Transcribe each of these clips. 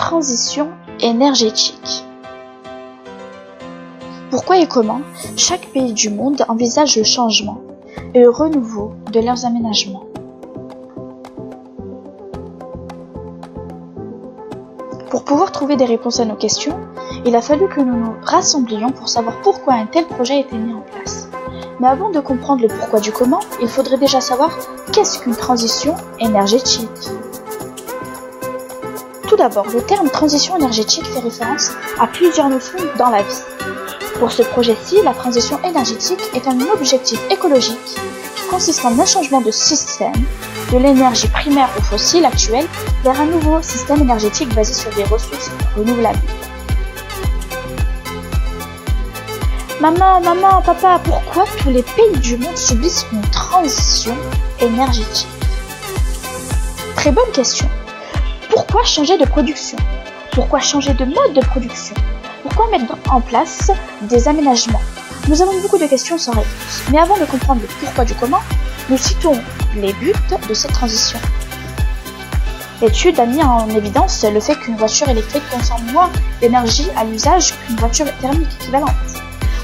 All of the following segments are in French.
transition énergétique. Pourquoi et comment chaque pays du monde envisage le changement et le renouveau de leurs aménagements. Pour pouvoir trouver des réponses à nos questions, il a fallu que nous nous rassemblions pour savoir pourquoi un tel projet a été mis en place. Mais avant de comprendre le pourquoi du comment, il faudrait déjà savoir qu'est-ce qu'une transition énergétique. Tout d'abord, le terme transition énergétique fait référence à plusieurs notions dans la vie. Pour ce projet-ci, la transition énergétique est un objectif écologique qui consiste en un changement de système de l'énergie primaire ou fossile actuelle vers un nouveau système énergétique basé sur des ressources renouvelables. Maman, papa, pourquoi tous les pays du monde subissent une transition énergétique? Très bonne question. Pourquoi changer de production? Pourquoi changer de mode de production? Pourquoi mettre en place des aménagements? Nous avons beaucoup de questions sans réponse. Mais avant de comprendre le pourquoi du comment, nous citons les buts de cette transition. L'étude a mis en évidence le fait qu'une voiture électrique consomme moins d'énergie à l'usage qu'une voiture thermique équivalente.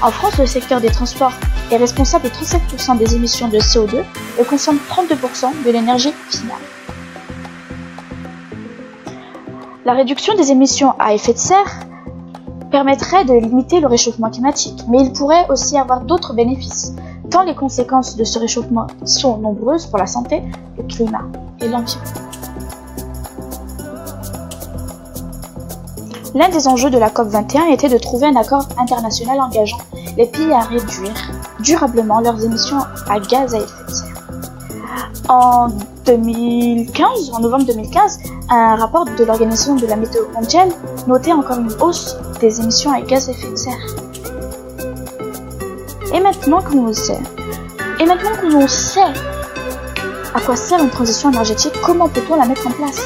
En France, le secteur des transports est responsable de 37% des émissions de CO2 et consomme 32% de l'énergie finale. La réduction des émissions à effet de serre permettrait de limiter le réchauffement climatique, mais il pourrait aussi avoir d'autres bénéfices, tant les conséquences de ce réchauffement sont nombreuses pour la santé, le climat et l'environnement. L'un des enjeux de la COP21 était de trouver un accord international engageant les pays à réduire durablement leurs émissions à gaz à effet de serre. En novembre 2015, un rapport de l'Organisation de la météo mondiale notait encore une hausse des émissions à gaz à effet de serre. Et maintenant que l'on sait à quoi sert une transition énergétique, comment peut-on la mettre en place?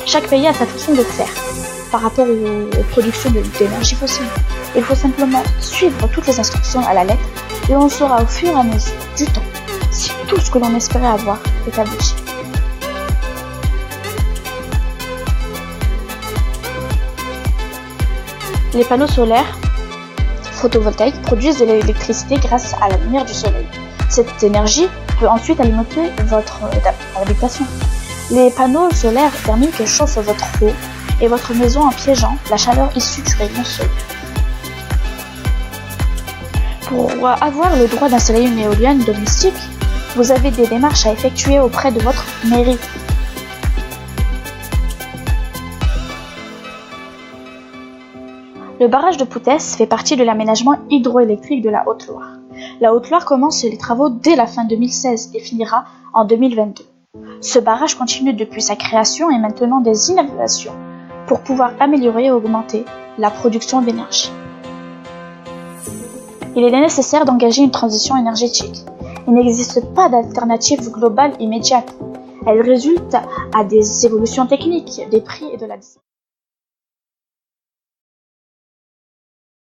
Chaque pays a sa façon de faire par rapport aux productions d'énergie fossile. Il faut simplement suivre toutes les instructions à la lettre et on saura au fur et à mesure du temps si tout ce que l'on espérait avoir est abouti. Les panneaux solaires photovoltaïques produisent de l'électricité grâce à la lumière du soleil. Cette énergie peut ensuite alimenter votre habitation. Les panneaux solaires thermiques chauffent votre eau et votre maison en piégeant la chaleur issue du rayon solaire. Pour avoir le droit d'installer une éolienne domestique, vous avez des démarches à effectuer auprès de votre mairie. Le barrage de Poutès fait partie de l'aménagement hydroélectrique de la Haute-Loire. La Haute-Loire commence les travaux dès la fin 2016 et finira en 2022. Ce barrage continue depuis sa création et maintenant des innovations pour pouvoir améliorer et augmenter la production d'énergie. Il est nécessaire d'engager une transition énergétique. Il n'existe pas d'alternative globale immédiate. Elle résulte à des évolutions techniques, des prix et de la